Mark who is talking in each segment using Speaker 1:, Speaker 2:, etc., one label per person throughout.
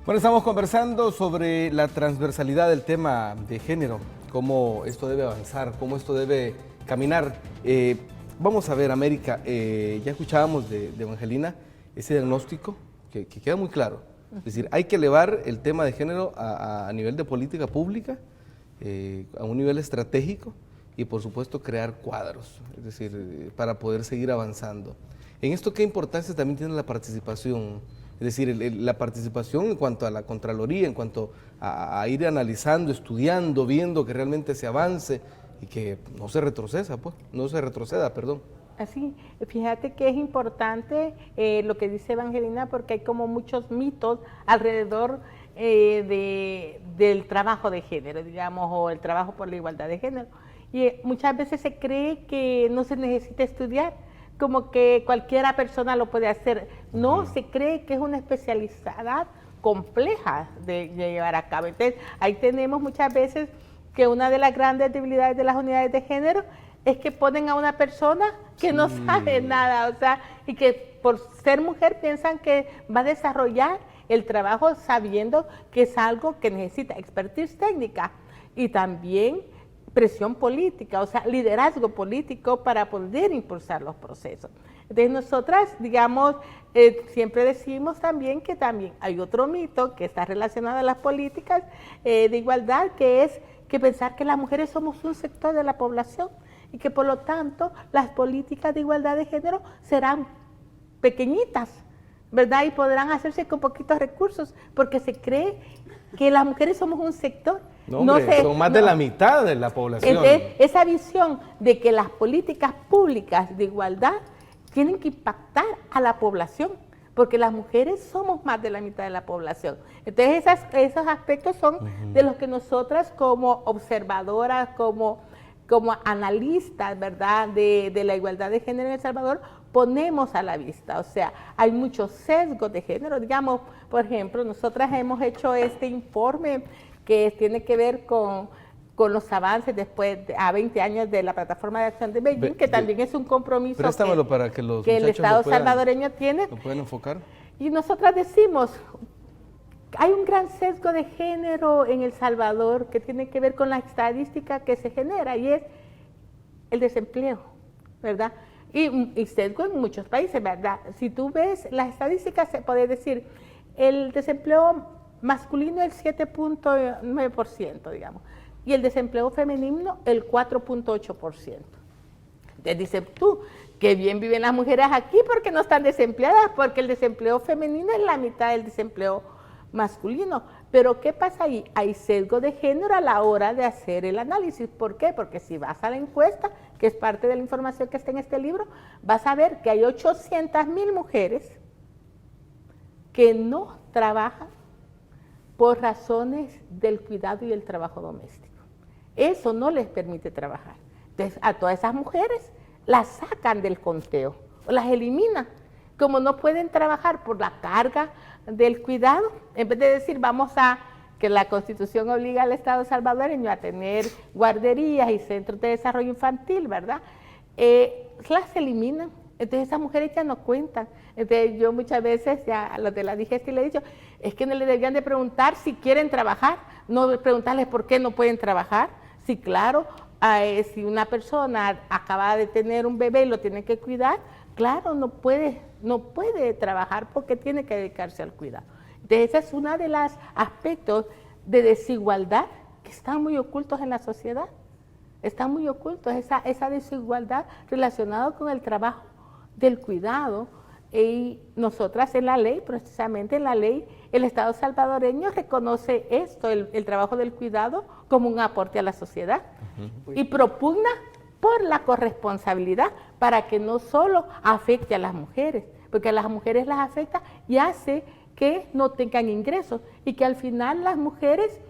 Speaker 1: Bueno, estamos conversando sobre la transversalidad del tema de género, cómo esto debe avanzar, cómo esto debe caminar. Vamos a ver, América, ya escuchábamos de Evangelina ese diagnóstico que queda muy claro. Es decir, hay que elevar el tema de género a nivel de política pública, a un nivel estratégico y por supuesto crear cuadros, es decir, para poder seguir avanzando. En esto, ¿qué importancia también tiene la participación? Es decir, la participación en cuanto a la Contraloría, en cuanto a ir analizando, estudiando, viendo que realmente se avance y que no se retroceda, perdón.
Speaker 2: Así, fíjate que es importante lo que dice Evangelina, porque hay como muchos mitos alrededor del trabajo de género, digamos, o el trabajo por la igualdad de género. Y muchas veces se cree que no se necesita estudiar, como que cualquiera persona lo puede hacer. No, se cree que es una especialidad compleja de llevar a cabo. Entonces, ahí tenemos muchas veces que una de las grandes debilidades de las unidades de género es que ponen a una persona que no sabe nada, o sea, y que por ser mujer piensan que va a desarrollar el trabajo sabiendo que es algo que necesita expertise técnica y también presión política, o sea, liderazgo político para poder impulsar los procesos. Entonces nosotras, digamos, siempre decimos también que también hay otro mito que está relacionado a las políticas de igualdad, que es que pensar que las mujeres somos un sector de la población y que por lo tanto las políticas de igualdad de género serán pequeñitas, ¿verdad? Y podrán hacerse con poquitos recursos, porque se cree que las mujeres somos un sector.
Speaker 1: No, hombre, son más de la mitad de la población.
Speaker 2: Entonces, esa visión de que las políticas públicas de igualdad tienen que impactar a la población, porque las mujeres somos más de la mitad de la población. Entonces, esos aspectos son de los que nosotras como observadoras, como analistas, ¿verdad?, de la igualdad de género en El Salvador, ponemos a la vista. O sea, hay muchos sesgos de género. Digamos, por ejemplo, nosotras hemos hecho este informe que tiene que ver con los avances después a 20 años de la Plataforma de Acción de Beijing, que también es un compromiso
Speaker 1: para que
Speaker 2: el Estado salvadoreño tiene.
Speaker 1: ¿Lo pueden enfocar?
Speaker 2: Y nosotras decimos, hay un gran sesgo de género en El Salvador que tiene que ver con la estadística que se genera, y es el desempleo, ¿verdad? Y sesgo en muchos países, ¿verdad? Si tú ves las estadísticas, se puede decir, el desempleo masculino el 7.9%, digamos, y el desempleo femenino el 4.8%. Entonces dices tú, qué bien viven las mujeres aquí porque no están desempleadas, porque el desempleo femenino es la mitad del desempleo masculino. Pero ¿qué pasa ahí? Hay sesgo de género a la hora de hacer el análisis. ¿Por qué? Porque si vas a la encuesta, que es parte de la información que está en este libro, vas a ver que hay 800,000 mujeres que no trabajan por razones del cuidado y el trabajo doméstico. Eso no les permite trabajar. Entonces, a todas esas mujeres las sacan del conteo, o las eliminan. Como no pueden trabajar por la carga del cuidado, en vez de decir vamos a que la Constitución obliga al Estado salvadoreño a tener guarderías y centros de desarrollo infantil, ¿verdad? Las eliminan. Entonces esas mujeres ya no cuentan. Entonces yo muchas veces ya a los de la digestión le he dicho, es que no le deberían de preguntar si quieren trabajar, no preguntarles por qué no pueden trabajar. Sí, claro, si una persona acaba de tener un bebé y lo tiene que cuidar, claro, no puede trabajar porque tiene que dedicarse al cuidado. Entonces ese es uno de los aspectos de desigualdad que están muy ocultos en la sociedad. Están muy ocultos, esa desigualdad relacionada con el trabajo del cuidado. Y nosotras en la ley, precisamente en la ley, el Estado salvadoreño reconoce esto, el trabajo del cuidado, como un aporte a la sociedad y propugna por la corresponsabilidad para que no solo afecte a las mujeres, porque a las mujeres las afecta y hace que no tengan ingresos y que al final las mujeres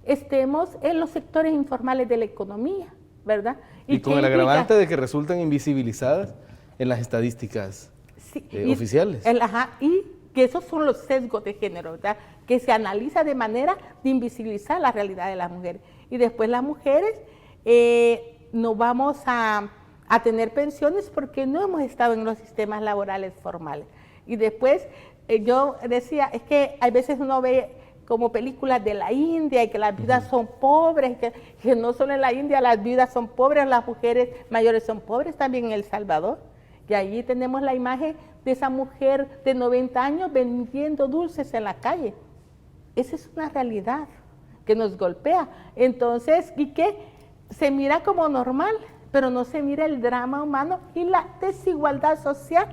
Speaker 2: estemos en los sectores informales de la economía, ¿verdad?
Speaker 1: Y con el agravante de que resultan invisibilizadas en las estadísticas oficiales.
Speaker 2: Y que esos son los sesgos de género, ¿verdad? Que se analiza de manera de invisibilizar la realidad de las mujeres. Y después las mujeres no vamos a tener pensiones porque no hemos estado en los sistemas laborales formales. Y después yo decía, es que a veces uno ve como películas de la India y que las viudas son pobres, que no solo en la India las viudas son pobres, las mujeres mayores son pobres, también en El Salvador. Y allí tenemos la imagen de esa mujer de 90 años vendiendo dulces en la calle. Esa es una realidad que nos golpea. Entonces, ¿y qué? Se mira como normal, pero no se mira el drama humano y la desigualdad social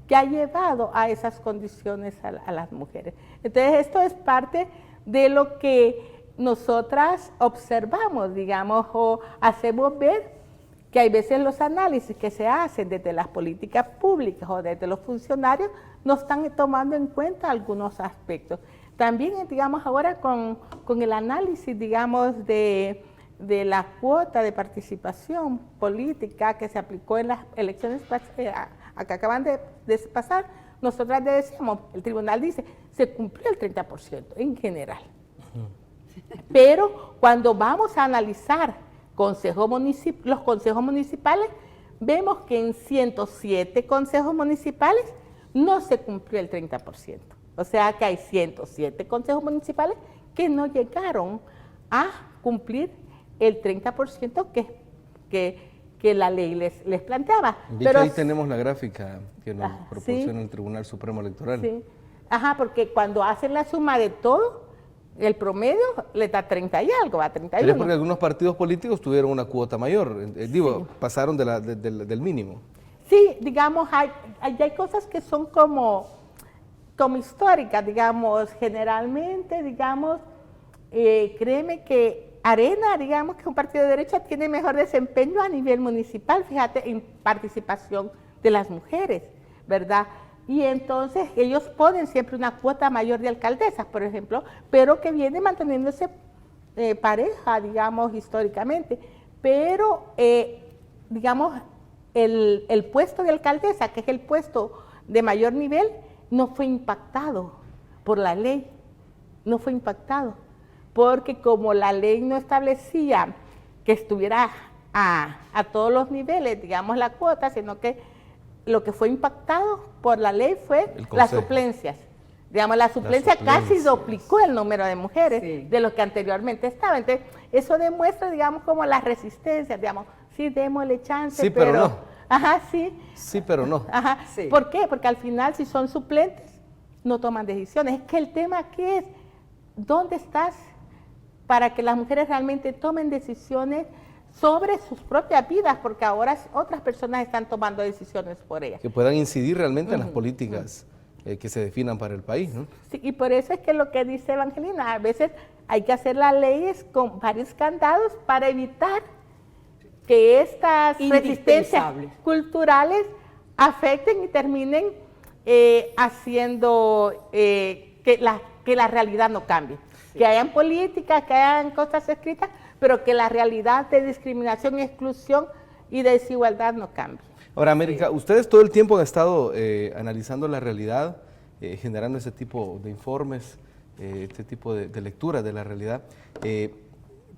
Speaker 2: que ha llevado a esas condiciones a las mujeres. Entonces, esto es parte de lo que nosotras observamos, digamos, o hacemos ver que hay veces los análisis que se hacen desde las políticas públicas o desde los funcionarios no están tomando en cuenta algunos aspectos. También, digamos, ahora con el análisis, digamos, de la cuota de participación política que se aplicó en las elecciones que acaban de pasar, nosotras decíamos, el tribunal dice, se cumplió el 30% en general. Pero cuando vamos a analizar los consejos municipales, vemos que en 107 consejos municipales no se cumplió el 30%. O sea que hay 107 consejos municipales que no llegaron a cumplir el 30% que la ley les planteaba.
Speaker 1: Pero ahí tenemos la gráfica que nos proporciona el Tribunal Supremo Electoral.
Speaker 2: Sí. Ajá, porque cuando hacen la suma de todo, el promedio le da 30 y algo, a 31.
Speaker 1: Pero es porque algunos partidos políticos tuvieron una cuota mayor, pasaron del mínimo.
Speaker 2: Sí, digamos, hay cosas que son como históricas, digamos, generalmente, digamos, créeme que Arena, digamos, que es un partido de derecha, tiene mejor desempeño a nivel municipal, fíjate, en participación de las mujeres, ¿verdad? Y entonces ellos ponen siempre una cuota mayor de alcaldesas, por ejemplo, pero que viene manteniéndose pareja, digamos, históricamente. Pero, digamos, el puesto de alcaldesa, que es el puesto de mayor nivel, no fue impactado por la ley, no fue impactado, porque como la ley no establecía que estuviera a todos los niveles, digamos, la cuota, sino que lo que fue impactado por la ley fue las suplencias. Digamos, la suplencia casi duplicó el número de mujeres de lo que anteriormente estaba. Entonces, eso demuestra, digamos, como la resistencia, digamos, sí, démosle chance,
Speaker 1: sí, pero no.
Speaker 2: Ajá, sí.
Speaker 1: Sí, pero no.
Speaker 2: Ajá. Sí. ¿Por qué? Porque al final, si son suplentes, no toman decisiones. Es que el tema aquí es, ¿dónde estás para que las mujeres realmente tomen decisiones sobre sus propias vidas? Porque ahora otras personas están tomando decisiones por ellas.
Speaker 1: Que puedan incidir realmente en las políticas que se definan para el país, ¿no?
Speaker 2: Sí, y por eso es que lo que dice Evangelina, a veces hay que hacer las leyes con varios candados para evitar que estas resistencias culturales afecten y terminen haciendo que la realidad no cambie. Sí. Que hayan políticas, que hayan cosas escritas, pero que la realidad de discriminación, exclusión y desigualdad no cambie.
Speaker 1: Ahora, América, ustedes todo el tiempo han estado analizando la realidad, generando ese tipo de informes, este tipo de lectura de la realidad,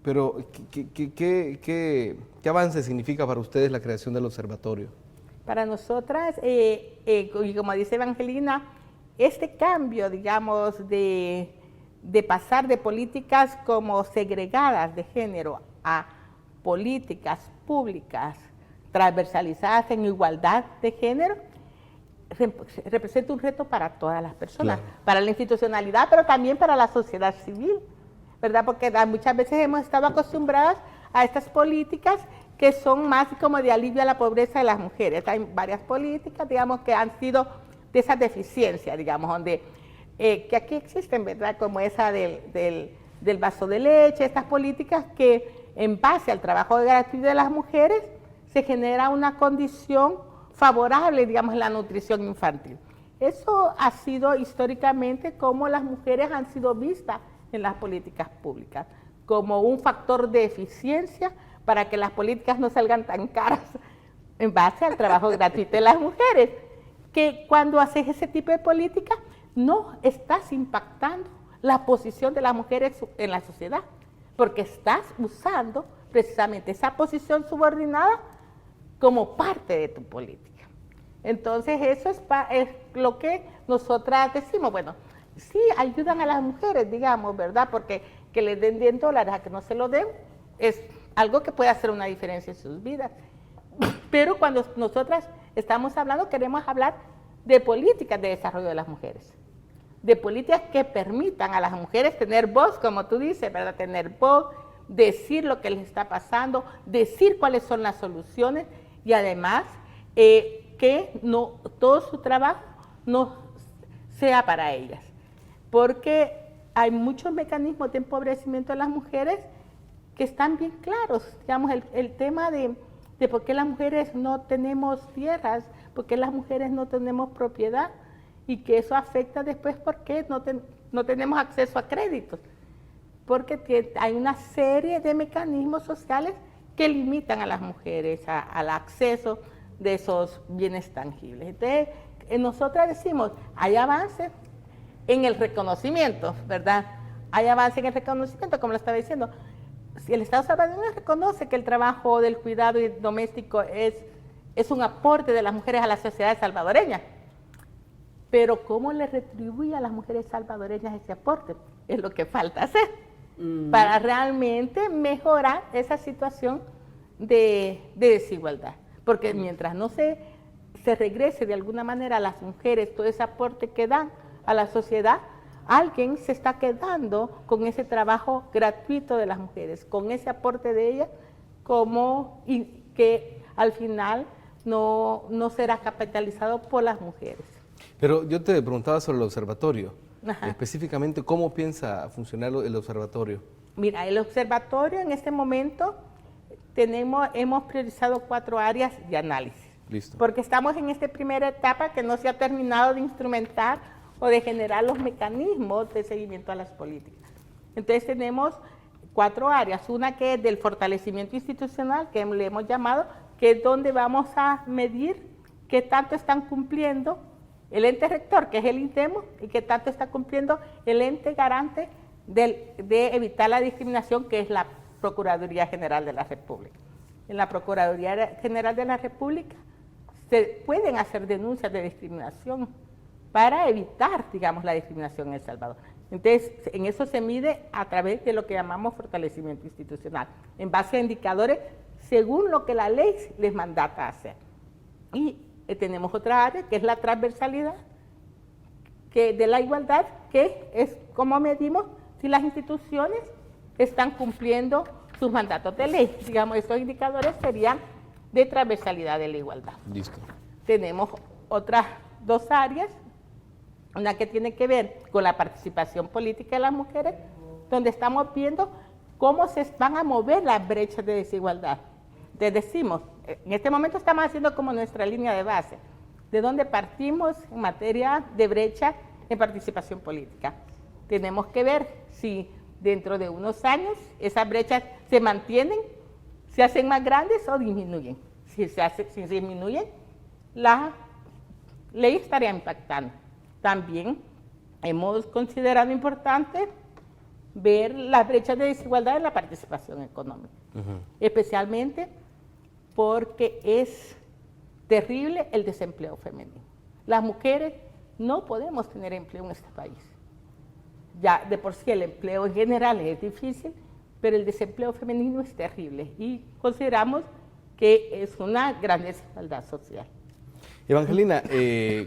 Speaker 1: pero ¿qué avance significa para ustedes la creación del observatorio?
Speaker 2: Para nosotras, y como dice Evangelina, este cambio, digamos, de pasar de políticas como segregadas de género a políticas públicas transversalizadas en igualdad de género, representa un reto para todas las personas, claro, para la institucionalidad, pero también para la sociedad civil, ¿verdad? Porque muchas veces hemos estado acostumbradas a estas políticas que son más como de alivio a la pobreza de las mujeres. Hay varias políticas, digamos, que han sido de esa deficiencia, digamos, donde que aquí existen, ¿verdad? Como esa del vaso de leche, estas políticas que en base al trabajo gratuito de las mujeres se genera una condición favorable, digamos, en la nutrición infantil. Eso ha sido históricamente como las mujeres han sido vistas en las políticas públicas, como un factor de eficiencia para que las políticas no salgan tan caras en base al trabajo gratuito de las mujeres, que cuando haces ese tipo de política no estás impactando la posición de las mujeres en la sociedad, porque estás usando precisamente esa posición subordinada como parte de tu política. Entonces eso es lo que nosotras decimos, bueno, sí ayudan a las mujeres, digamos, ¿verdad? Porque que les den $10 a que no se lo den es algo que puede hacer una diferencia en sus vidas. Pero cuando nosotras estamos hablando, queremos hablar de políticas de desarrollo de las mujeres, de políticas que permitan a las mujeres tener voz, como tú dices, ¿verdad? Tener voz, decir lo que les está pasando, decir cuáles son las soluciones y además que no todo su trabajo no sea para ellas, porque hay muchos mecanismos de empobrecimiento de las mujeres que están bien claros. Digamos, el tema de por qué las mujeres no tenemos tierras, por qué las mujeres no tenemos propiedad y que eso afecta después porque no tenemos acceso a créditos, porque hay una serie de mecanismos sociales que limitan a las mujeres al acceso de esos bienes tangibles. Entonces, nosotras decimos, hay avances en el reconocimiento, ¿verdad? Hay avance en el reconocimiento, como lo estaba diciendo. Si el Estado salvadoreño reconoce que el trabajo del cuidado doméstico es un aporte de las mujeres a la sociedad salvadoreña, pero ¿cómo le retribuye a las mujeres salvadoreñas ese aporte? Es lo que falta hacer para realmente mejorar esa situación de desigualdad. Porque mientras no se regrese de alguna manera a las mujeres todo ese aporte que dan a la sociedad, alguien se está quedando con ese trabajo gratuito de las mujeres, con ese aporte de ellas, y que al final no será capitalizado por las mujeres.
Speaker 1: Pero yo te preguntaba sobre el observatorio,
Speaker 2: Ajá.
Speaker 1: específicamente, ¿cómo piensa funcionar el observatorio?
Speaker 2: Mira, el observatorio en este momento hemos priorizado 4 áreas de análisis.
Speaker 1: Listo.
Speaker 2: Porque estamos en esta primera etapa que no se ha terminado de instrumentar o de generar los mecanismos de seguimiento a las políticas. Entonces tenemos 4 áreas, una que es del fortalecimiento institucional, que le hemos llamado, que es donde vamos a medir qué tanto están cumpliendo el ente rector, que es el INTEMO, y qué tanto está cumpliendo el ente garante de evitar la discriminación, que es la Procuraduría General de la República. En la Procuraduría General de la República se pueden hacer denuncias de discriminación para evitar, digamos, la discriminación en El Salvador. Entonces, en eso se mide a través de lo que llamamos fortalecimiento institucional, en base a indicadores según lo que la ley les mandata hacer. Y tenemos otra área que es la transversalidad de la igualdad, que es cómo medimos si las instituciones están cumpliendo sus mandatos de ley. Digamos, estos indicadores serían de transversalidad de la igualdad.
Speaker 1: Listo.
Speaker 2: Tenemos otras 2 áreas, una que tiene que ver con la participación política de las mujeres, donde estamos viendo cómo se van a mover las brechas de desigualdad. Les decimos, en este momento estamos haciendo como nuestra línea de base, de dónde partimos en materia de brecha en participación política. Tenemos que ver si dentro de unos años esas brechas se mantienen, se hacen más grandes o disminuyen. Si disminuyen, la ley estaría impactando. También hemos considerado importante ver las brechas de desigualdad en la participación económica, especialmente porque es terrible el desempleo femenino. Las mujeres no podemos tener empleo en este país. Ya de por sí el empleo en general es difícil, pero el desempleo femenino es terrible y consideramos que es una gran desigualdad social.
Speaker 1: Evangelina,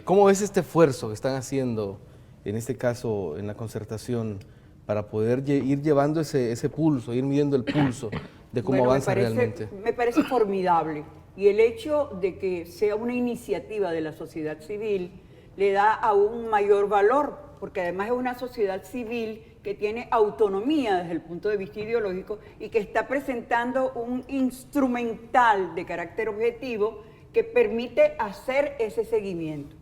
Speaker 1: ¿cómo ves este esfuerzo que están haciendo, en este caso en la concertación, para poder ir llevando ese pulso, ir midiendo el pulso de cómo avanza realmente?
Speaker 3: Me parece formidable, y el hecho de que sea una iniciativa de la sociedad civil le da aún mayor valor, porque además es una sociedad civil que tiene autonomía desde el punto de vista ideológico y que está presentando un instrumental de carácter objetivo que permite hacer ese seguimiento.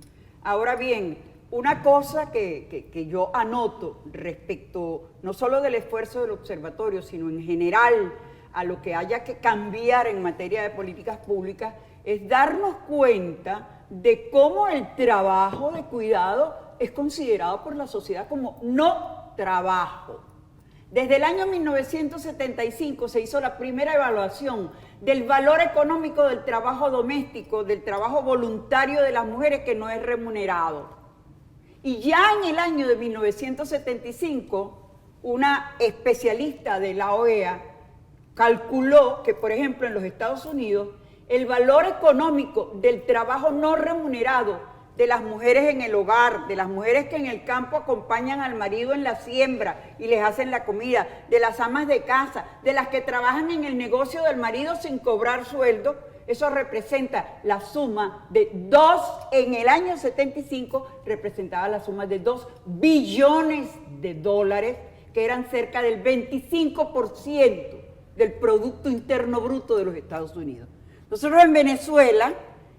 Speaker 3: Ahora bien, una cosa que yo anoto respecto no solo del esfuerzo del observatorio, sino en general a lo que haya que cambiar en materia de políticas públicas, es darnos cuenta de cómo el trabajo de cuidado es considerado por la sociedad como no trabajo. Desde el año 1975 se hizo la primera evaluación del valor económico del trabajo doméstico, del trabajo voluntario de las mujeres que no es remunerado. Y ya en el año de 1975, una especialista de la OEA calculó que, por ejemplo, en los Estados Unidos, el valor económico del trabajo no remunerado de las mujeres en el hogar, de las mujeres que en el campo acompañan al marido en la siembra y les hacen la comida, de las amas de casa, de las que trabajan en el negocio del marido sin cobrar sueldo, eso representa la suma de en el año 75 representaba la suma de $2 billones, que eran cerca del 25% del Producto Interno Bruto de los Estados Unidos. Nosotros en Venezuela,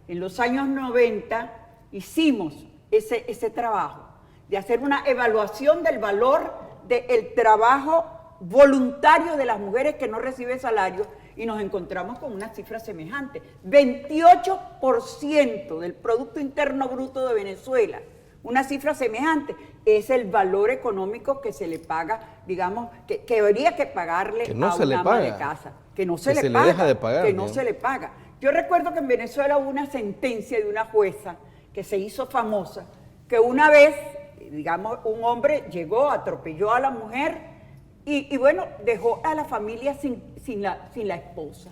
Speaker 3: en los años 90, hicimos ese trabajo de hacer una evaluación del valor del trabajo voluntario de las mujeres que no reciben salario y nos encontramos con una cifra semejante. 28% del Producto Interno Bruto de Venezuela, una cifra semejante, es el valor económico que se le paga, digamos, que habría que pagarle a una ama de casa. Que no se le paga,
Speaker 1: deja de pagar,
Speaker 3: que no se le paga. Yo recuerdo que en Venezuela hubo una sentencia de una jueza que se hizo famosa, que una vez, digamos, un hombre llegó, atropelló a la mujer y bueno, dejó a la familia sin la esposa.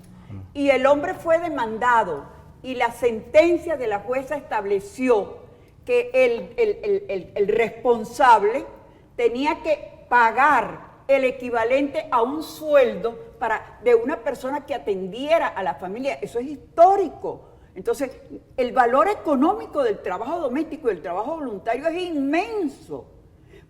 Speaker 3: Y el hombre fue demandado y la sentencia de la jueza estableció que el responsable tenía que pagar el equivalente a un sueldo de una persona que atendiera a la familia. Eso es histórico. Entonces, el valor económico del trabajo doméstico y del trabajo voluntario es inmenso.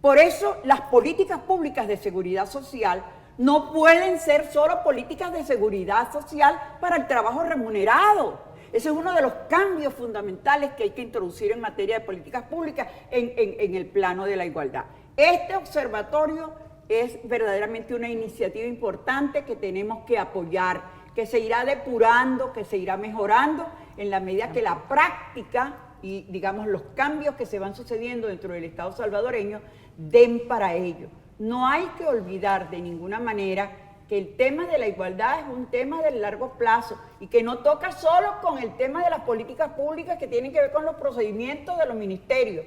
Speaker 3: Por eso, las políticas públicas de seguridad social no pueden ser solo políticas de seguridad social para el trabajo remunerado. Ese es uno de los cambios fundamentales que hay que introducir en materia de políticas públicas en el plano de la igualdad. Este observatorio es verdaderamente una iniciativa importante que tenemos que apoyar, que se irá depurando, que se irá mejorando en la medida que la práctica y, digamos, los cambios que se van sucediendo dentro del Estado salvadoreño den para ello. No hay que olvidar de ninguna manera que el tema de la igualdad es un tema de largo plazo y que no toca solo con el tema de las políticas públicas que tienen que ver con los procedimientos de los ministerios,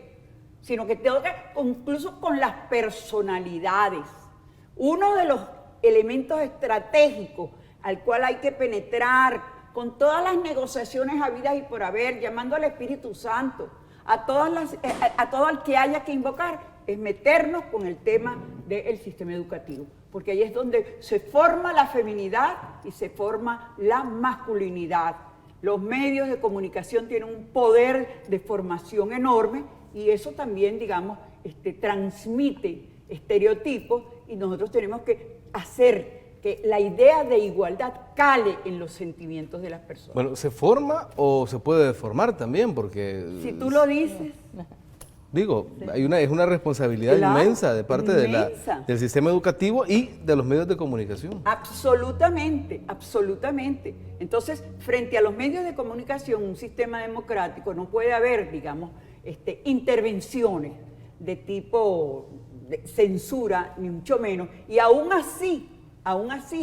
Speaker 3: sino que toca incluso con las personalidades. Uno de los elementos estratégicos al cual hay que penetrar con todas las negociaciones habidas y por haber, llamando al Espíritu Santo, a todo el que haya que invocar, es meternos con el tema del sistema educativo, porque ahí es donde se forma la feminidad y se forma la masculinidad. Los medios de comunicación tienen un poder de formación enorme y eso también, digamos, transmite estereotipos y nosotros tenemos que hacer que la idea de igualdad cale en los sentimientos de las personas.
Speaker 1: Bueno, ¿se forma o se puede deformar también? Porque...
Speaker 3: Si tú lo dices...
Speaker 1: Digo, es una responsabilidad inmensa de parte del sistema educativo y de los medios de comunicación.
Speaker 3: Absolutamente, absolutamente. Entonces, frente a los medios de comunicación, un sistema democrático no puede haber, digamos, intervenciones de tipo de censura, ni mucho menos. Y aún así,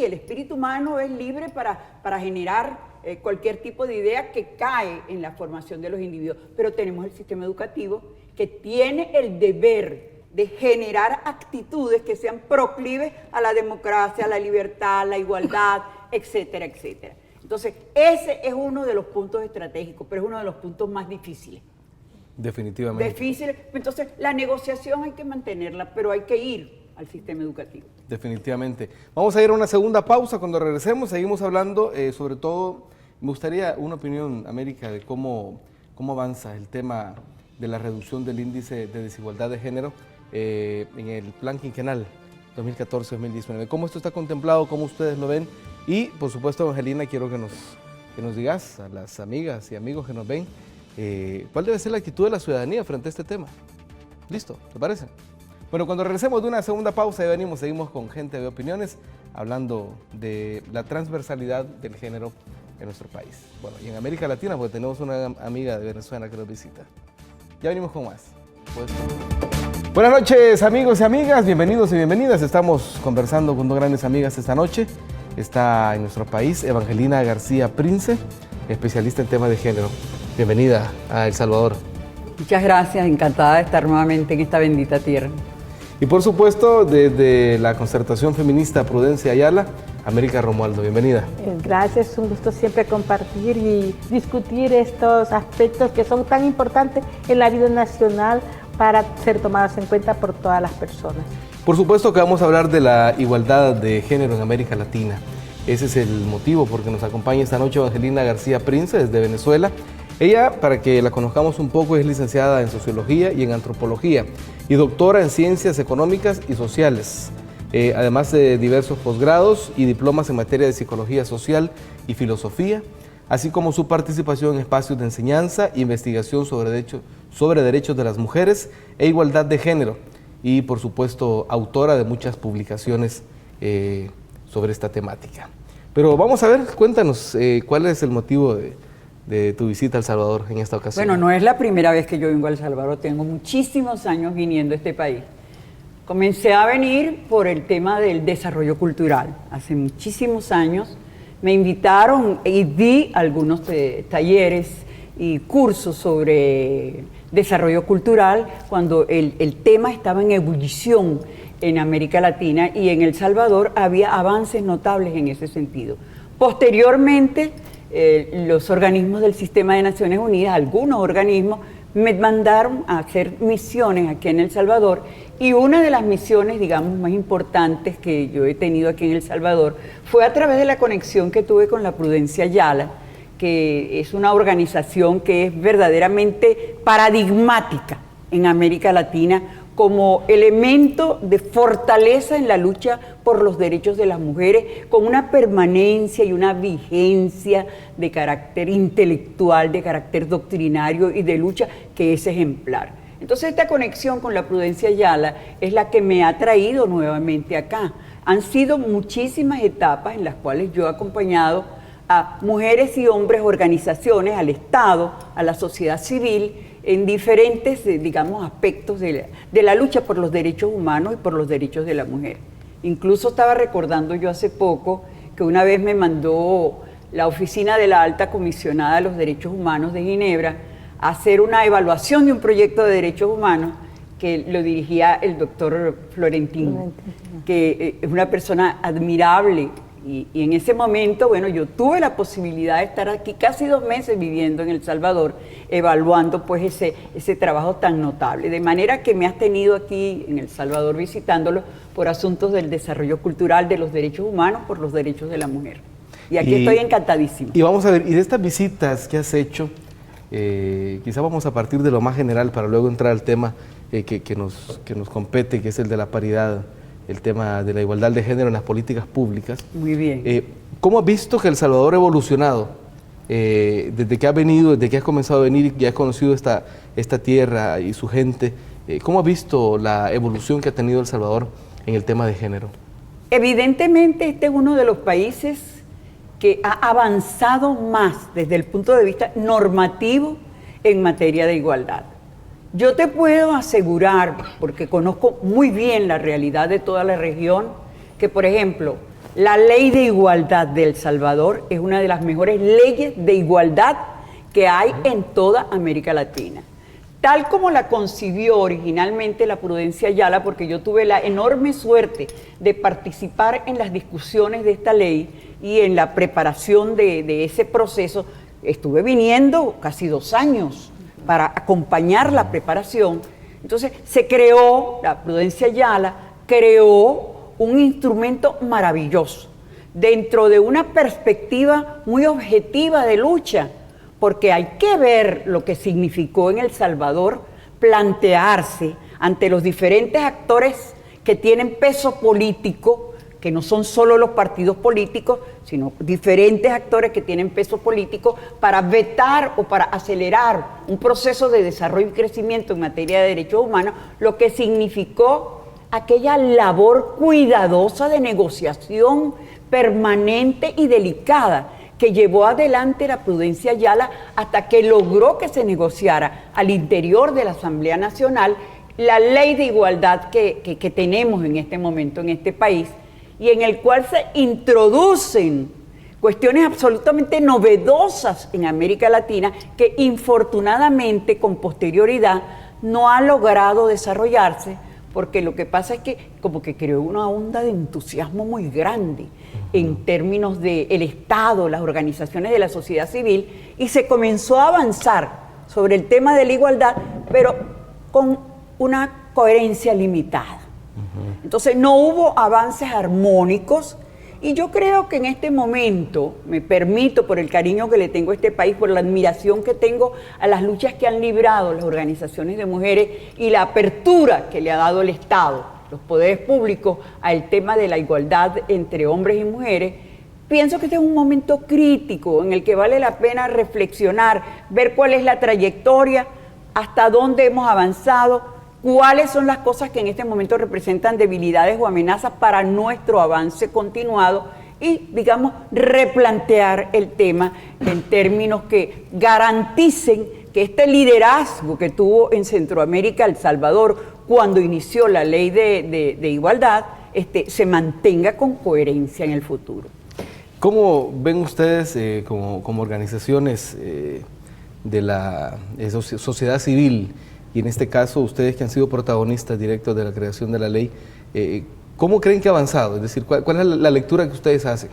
Speaker 3: el espíritu humano es libre para generar cualquier tipo de idea que cae en la formación de los individuos. Pero tenemos el sistema educativo que tiene el deber de generar actitudes que sean proclives a la democracia, a la libertad, a la igualdad, etcétera, etcétera. Entonces, ese es uno de los puntos estratégicos, pero es uno de los puntos más difíciles.
Speaker 1: Definitivamente.
Speaker 3: Difíciles. Entonces, la negociación hay que mantenerla, pero hay que ir al sistema educativo.
Speaker 1: Definitivamente. Vamos a ir a una segunda pausa. Cuando regresemos, seguimos hablando, sobre todo, me gustaría una opinión, América, de cómo avanza el tema de la reducción del índice de desigualdad de género en el plan quinquenal 2014-2019. ¿Cómo esto está contemplado? ¿Cómo ustedes lo ven? Y, por supuesto, Evangelina, quiero que nos digas a las amigas y amigos que nos ven, ¿cuál debe ser la actitud de la ciudadanía frente a este tema? ¿Listo? ¿Te parece? Bueno, cuando regresemos de una segunda pausa, ahí venimos, seguimos con Gente de Opiniones, hablando de la transversalidad del género en nuestro país. Bueno, y en América Latina, porque tenemos una amiga de Venezuela que nos visita. Ya venimos con más. Buenas noches, amigos y amigas, bienvenidos y bienvenidas. Estamos conversando con dos grandes amigas esta noche. Está en nuestro país Evangelina García Prince, especialista en temas de género. Bienvenida a El Salvador.
Speaker 3: Muchas gracias, encantada de estar nuevamente en esta bendita tierra.
Speaker 1: Y por supuesto, desde la Concertación Feminista Prudencia Ayala, América Romualdo, bienvenida.
Speaker 2: Gracias, es un gusto siempre compartir y discutir estos aspectos que son tan importantes en la vida nacional para ser tomados en cuenta por todas las personas.
Speaker 1: Por supuesto que vamos a hablar de la igualdad de género en América Latina. Ese es el motivo porque nos acompaña esta noche Evangelina García Prince desde Venezuela. Ella, para que la conozcamos un poco, es licenciada en Sociología y en Antropología y doctora en Ciencias Económicas y Sociales, además de diversos posgrados y diplomas en materia de Psicología Social y Filosofía, así como su participación en espacios de enseñanza e investigación sobre derechos de las mujeres e igualdad de género y, por supuesto, autora de muchas publicaciones sobre esta temática. Pero vamos a ver, cuéntanos, ¿cuál es el motivo de tu visita a El Salvador en esta ocasión?
Speaker 3: Bueno, no es la primera vez que yo vengo a El Salvador, tengo muchísimos años viniendo a este país. Comencé a venir por el tema del desarrollo cultural. Hace muchísimos años me invitaron y di algunos talleres y cursos sobre desarrollo cultural cuando el tema estaba en ebullición en América Latina, y en El Salvador había avances notables en ese sentido. Posteriormente, los organismos del Sistema de Naciones Unidas, algunos organismos, me mandaron a hacer misiones aquí en El Salvador, y una de las misiones, digamos, más importantes que yo he tenido aquí en El Salvador fue a través de la conexión que tuve con la Prudencia Ayala, que es una organización que es verdaderamente paradigmática en América Latina como elemento de fortaleza en la lucha por los derechos de las mujeres, con una permanencia y una vigencia de carácter intelectual, de carácter doctrinario y de lucha que es ejemplar. Entonces esta conexión con la Prudencia Ayala es la que me ha traído nuevamente acá. Han sido muchísimas etapas en las cuales yo he acompañado a mujeres y hombres, organizaciones, al Estado, a la sociedad civil, en diferentes, digamos, aspectos de la lucha por los derechos humanos y por los derechos de la mujer. Incluso estaba recordando yo hace poco que una vez me mandó la oficina de la Alta Comisionada de los Derechos Humanos de Ginebra a hacer una evaluación de un proyecto de derechos humanos que lo dirigía el doctor Florentín, que es una persona admirable. Y en ese momento, bueno, yo tuve la posibilidad de estar aquí casi 2 meses viviendo en El Salvador, evaluando pues ese trabajo tan notable. De manera que me has tenido aquí en El Salvador visitándolo por asuntos del desarrollo cultural, de los derechos humanos, por los derechos de la mujer. Y aquí estoy encantadísima.
Speaker 1: Y vamos a ver, y de estas visitas que has hecho, quizá vamos a partir de lo más general para luego entrar al tema que nos compete, que es el de la paridad, el tema de la igualdad de género en las políticas públicas.
Speaker 3: Muy bien.
Speaker 1: ¿Cómo has visto que El Salvador ha evolucionado desde que has venido, desde que has comenzado a venir y has conocido esta tierra y su gente? ¿Cómo has visto la evolución que ha tenido El Salvador en el tema de género?
Speaker 3: Evidentemente este es uno de los países que ha avanzado más desde el punto de vista normativo en materia de igualdad. Yo te puedo asegurar, porque conozco muy bien la realidad de toda la región, que por ejemplo, la Ley de Igualdad de El Salvador es una de las mejores leyes de igualdad que hay en toda América Latina. Tal como la concibió originalmente la Prudencia Ayala, porque yo tuve la enorme suerte de participar en las discusiones de esta ley y en la preparación de ese proceso, estuve viniendo casi 2 años para acompañar la preparación. Entonces se creó, la Prudencia Ayala creó un instrumento maravilloso dentro de una perspectiva muy objetiva de lucha, porque hay que ver lo que significó en El Salvador plantearse ante los diferentes actores que tienen peso político, que no son solo los partidos políticos, sino diferentes actores que tienen peso político, para vetar o para acelerar un proceso de desarrollo y crecimiento en materia de derechos humanos, lo que significó aquella labor cuidadosa de negociación permanente y delicada que llevó adelante la Prudencia Ayala hasta que logró que se negociara al interior de la Asamblea Nacional la ley de igualdad que tenemos en este momento en este país, y en el cual se introducen cuestiones absolutamente novedosas en América Latina que infortunadamente con posterioridad no ha logrado desarrollarse, porque lo que pasa es que como que creó una onda de entusiasmo muy grande en términos del Estado, las organizaciones de la sociedad civil, y se comenzó a avanzar sobre el tema de la igualdad, pero con una coherencia limitada. Entonces no hubo avances armónicos, y yo creo que en este momento, me permito, por el cariño que le tengo a este país, por la admiración que tengo a las luchas que han librado las organizaciones de mujeres y la apertura que le ha dado el Estado, los poderes públicos, al tema de la igualdad entre hombres y mujeres, pienso que este es un momento crítico en el que vale la pena reflexionar, ver cuál es la trayectoria, hasta dónde hemos avanzado, cuáles son las cosas que en este momento representan debilidades o amenazas para nuestro avance continuado y, digamos, replantear el tema en términos que garanticen que este liderazgo que tuvo en Centroamérica El Salvador cuando inició la ley de igualdad se mantenga con coherencia en el futuro.
Speaker 1: ¿Cómo ven ustedes como organizaciones de la sociedad civil, y en este caso ustedes que han sido protagonistas directos de la creación de la ley, cómo creen que ha avanzado? Es decir, ¿cuál es la lectura que ustedes hacen?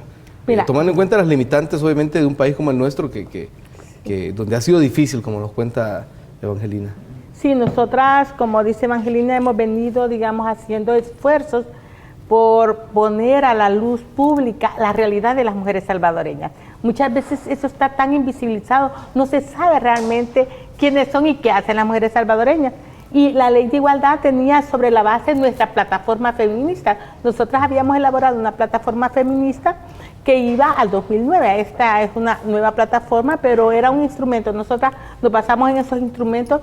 Speaker 1: Tomando en cuenta las limitantes, obviamente, de un país como el nuestro, donde ha sido difícil, como nos cuenta Evangelina.
Speaker 2: Sí, nosotras, como dice Evangelina, hemos venido, digamos, haciendo esfuerzos por poner a la luz pública la realidad de las mujeres salvadoreñas. Muchas veces eso está tan invisibilizado, no se sabe realmente quiénes son y qué hacen las mujeres salvadoreñas. Y la ley de igualdad tenía sobre la base nuestra plataforma feminista. Nosotras habíamos elaborado una plataforma feminista que iba al 2009. Esta es una nueva plataforma, pero era un instrumento. Nosotras nos basamos en esos instrumentos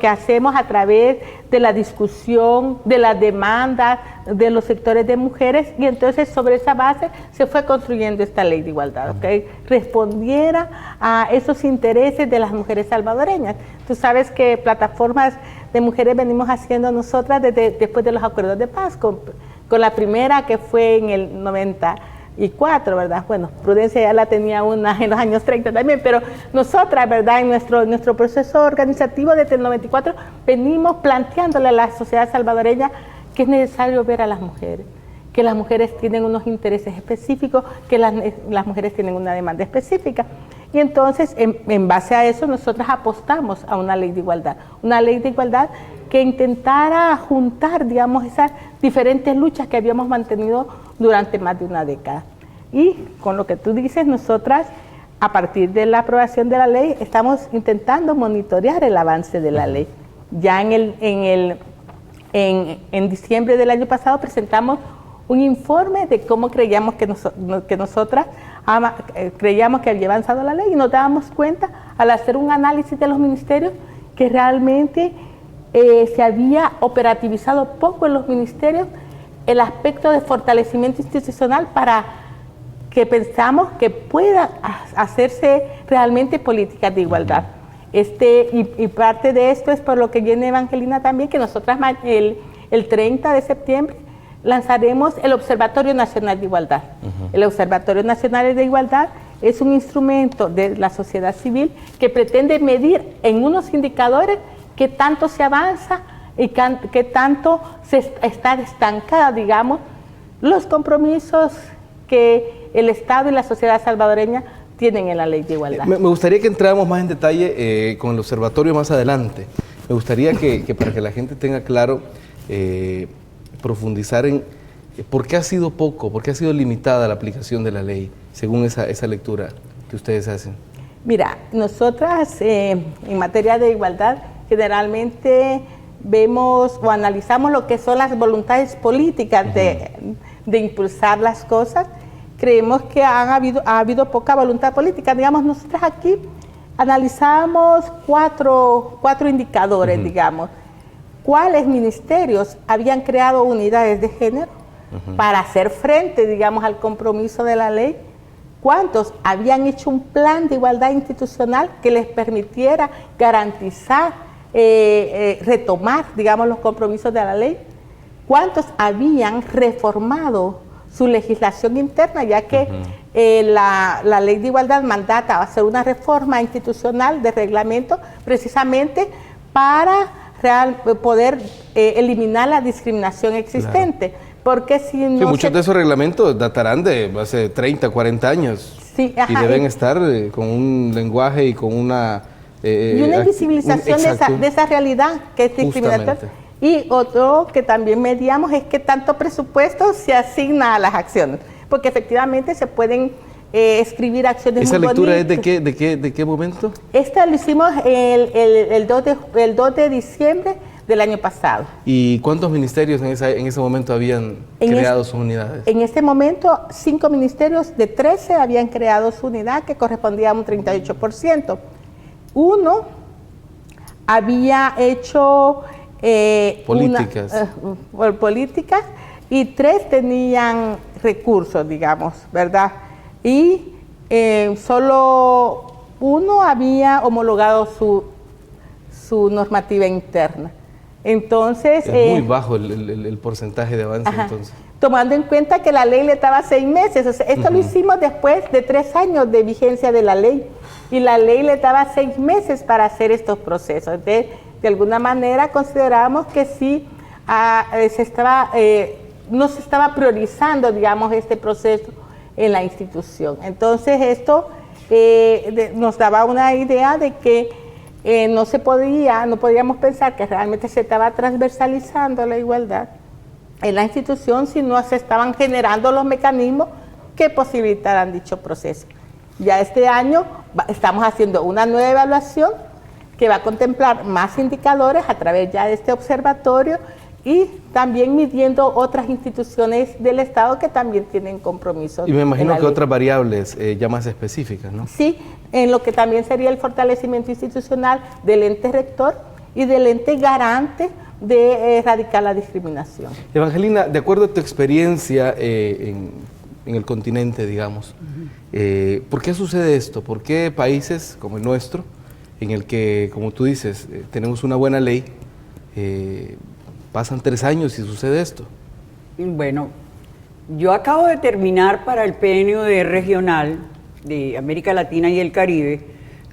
Speaker 2: que hacemos a través de la discusión, de las demandas de los sectores de mujeres, y entonces sobre esa base se fue construyendo esta ley de igualdad, que respondiera a esos intereses de las mujeres salvadoreñas. Tú sabes que plataformas de mujeres venimos haciendo nosotras después de los acuerdos de paz, con la primera que fue en el 94, ¿verdad? Bueno, Prudencia ya la tenía una en los años 30 también, pero nosotras, ¿verdad? En nuestro proceso organizativo desde el 94 venimos planteándole a la sociedad salvadoreña que es necesario ver a las mujeres, que las mujeres tienen unos intereses específicos, que las mujeres tienen una demanda específica. Y entonces, en base a eso, nosotras apostamos a una ley de igualdad que intentara juntar, digamos, esas diferentes luchas que habíamos mantenido durante más de una década. Y con lo que tú dices, nosotras, a partir de la aprobación de la ley, estamos intentando monitorear el avance de la ley. Ya en diciembre del año pasado presentamos un informe de cómo creíamos que nosotras creíamos que había avanzado la ley, y nos dábamos cuenta, al hacer un análisis de los ministerios, que realmente se había operativizado poco en los ministerios el aspecto de fortalecimiento institucional para que pensamos que pueda hacerse realmente políticas de igualdad. Y parte de esto es por lo que viene Evangelina también, que nosotras el 30 de septiembre lanzaremos el Observatorio Nacional de Igualdad. El Observatorio Nacional de Igualdad es un instrumento de la sociedad civil que pretende medir en unos indicadores qué tanto se avanza y qué tanto se está estancada, digamos, los compromisos que el Estado y la sociedad salvadoreña tienen en la ley de igualdad.
Speaker 1: Me gustaría que entráramos más en detalle con el observatorio más adelante. Me gustaría que para que la gente tenga claro, profundizar en por qué ha sido poco, por qué ha sido limitada la aplicación de la ley, según esa lectura que ustedes hacen. Mira,
Speaker 2: nosotras en materia de igualdad generalmente vemos o analizamos lo que son las voluntades políticas de impulsar las cosas. Creemos que ha habido poca voluntad política. Digamos, nosotros aquí analizamos cuatro indicadores, digamos. ¿Cuáles ministerios habían creado unidades de género para hacer frente, digamos, al compromiso de la ley? ¿Cuántos habían hecho un plan de igualdad institucional que les permitiera garantizar, retomar, digamos, los compromisos de la ley? ¿Cuántos habían reformado su legislación interna, ya que la Ley de Igualdad mandata hacer una reforma institucional de reglamento precisamente para poder eliminar la discriminación existente.
Speaker 1: Claro.
Speaker 2: Porque si no
Speaker 1: sí, muchos de esos reglamentos datarán de hace 30, 40 años.
Speaker 2: Sí,
Speaker 1: y deben estar con un lenguaje y con una...
Speaker 2: y una invisibilización de esa realidad que es discriminatoria. Y otro que también mediamos es que tanto presupuesto se asigna a las acciones, porque efectivamente se pueden escribir acciones
Speaker 1: ¿Esa
Speaker 2: muy
Speaker 1: lectura
Speaker 2: bonitas.
Speaker 1: es de qué momento?
Speaker 2: Esta lo hicimos el 2 de diciembre del año pasado.
Speaker 1: ¿Y cuántos ministerios en ese momento habían creado sus unidades?
Speaker 2: En este momento, 5 ministerios de 13 habían creado su unidad, que correspondía a un 38%. Uno había hecho políticas y 3 tenían recursos, digamos, ¿verdad? Y solo uno había homologado su normativa interna. Entonces...
Speaker 1: Es muy bajo el porcentaje de avance, entonces.
Speaker 2: Tomando en cuenta que la ley le daba 6 meses. O sea, esto lo hicimos después de 3 años de vigencia de la ley. Y la ley le daba 6 meses para hacer estos procesos. Entonces, de alguna manera consideramos que sí no se estaba priorizando, digamos, este proceso en la institución. Entonces, esto nos daba una idea de que no podíamos pensar que realmente se estaba transversalizando la igualdad en la institución si no se estaban generando los mecanismos que posibilitaran dicho proceso. Ya este año estamos haciendo una nueva evaluación que va a contemplar más indicadores a través ya de este observatorio y también midiendo otras instituciones del Estado que también tienen compromisos.
Speaker 1: Y me imagino que otras variables ya más específicas, ¿no?
Speaker 2: Sí, en lo que también sería el fortalecimiento institucional del ente rector y del ente garante de erradicar la discriminación.
Speaker 1: Evangelina, de acuerdo a tu experiencia en el continente, digamos, ¿por qué sucede esto? ¿Por qué países como el nuestro, en el que, como tú dices, tenemos una buena ley, pasan 3 años y sucede esto?
Speaker 3: Bueno, yo acabo de terminar para el PNUD regional de América Latina y el Caribe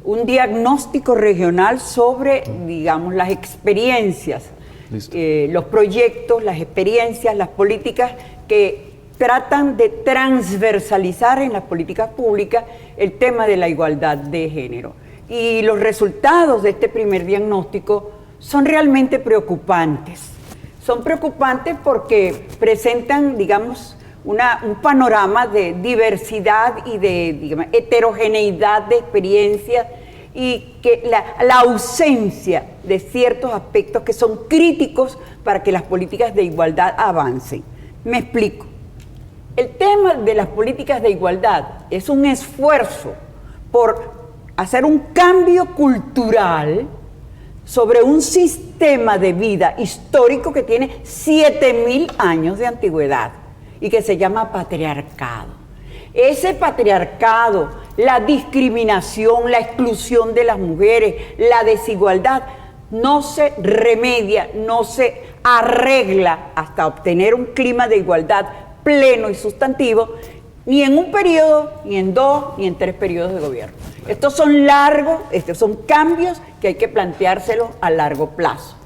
Speaker 3: un diagnóstico regional sobre, digamos, las experiencias, los proyectos, las experiencias, las políticas que tratan de transversalizar en las políticas públicas el tema de la igualdad de género. Y los resultados de este primer diagnóstico son realmente preocupantes. Son preocupantes porque presentan, digamos, un panorama de diversidad y de, digamos, heterogeneidad de experiencias y que la ausencia de ciertos aspectos que son críticos para que las políticas de igualdad avancen. Me explico. El tema de las políticas de igualdad es un esfuerzo por hacer un cambio cultural sobre un sistema de vida histórico que tiene 7.000 años de antigüedad y que se llama patriarcado. Ese patriarcado, la discriminación, la exclusión de las mujeres, la desigualdad, no se remedia, no se arregla hasta obtener un clima de igualdad pleno y sustantivo, ni en un periodo, ni en 2, ni en 3 periodos de gobierno. Estos son largos, estos son cambios que hay que planteárselos a largo plazo.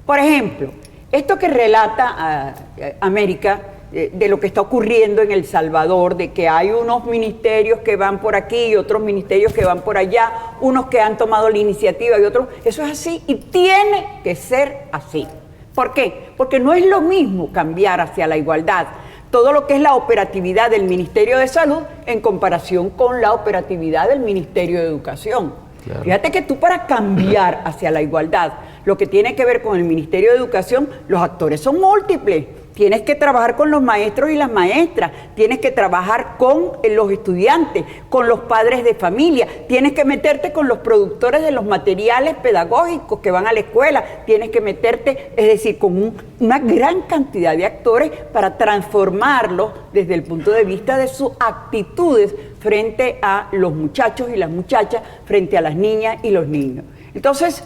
Speaker 3: Por ejemplo, esto que relata América, de lo que está ocurriendo en El Salvador, de que hay unos ministerios que van por aquí y otros ministerios que van por allá, unos que han tomado la iniciativa y otros, eso es así y tiene que ser así. ¿Por qué? Porque no es lo mismo cambiar hacia la igualdad todo lo que es la operatividad del Ministerio de Salud en comparación con la operatividad del Ministerio de Educación. Claro. Fíjate que tú, para cambiar hacia la igualdad, lo que tiene que ver con el Ministerio de Educación, los actores son múltiples. Tienes que trabajar con los maestros y las maestras, tienes que trabajar con los estudiantes, con los padres de familia, tienes que meterte con los productores de los materiales pedagógicos que van a la escuela, tienes que meterte, es decir, con una gran cantidad de actores para transformarlos desde el punto de vista de sus actitudes frente a los muchachos y las muchachas, frente a las niñas y los niños. Entonces,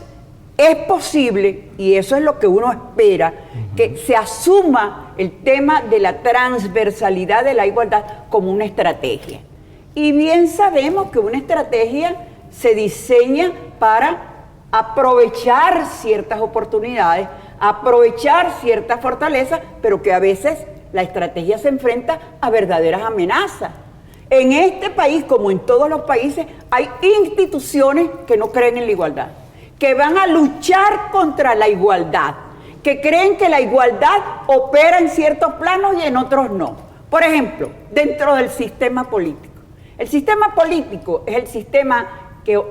Speaker 3: es posible, y eso es lo que uno espera, que se asuma el tema de la transversalidad de la igualdad como una estrategia. Y bien sabemos que una estrategia se diseña para aprovechar ciertas oportunidades, aprovechar ciertas fortalezas, pero que a veces la estrategia se enfrenta a verdaderas amenazas. En este país, como en todos los países, hay instituciones que no creen en la igualdad, que van a luchar contra la igualdad, que creen que la igualdad opera en ciertos planos y en otros no. Por ejemplo, dentro del sistema político. El sistema político es el sistema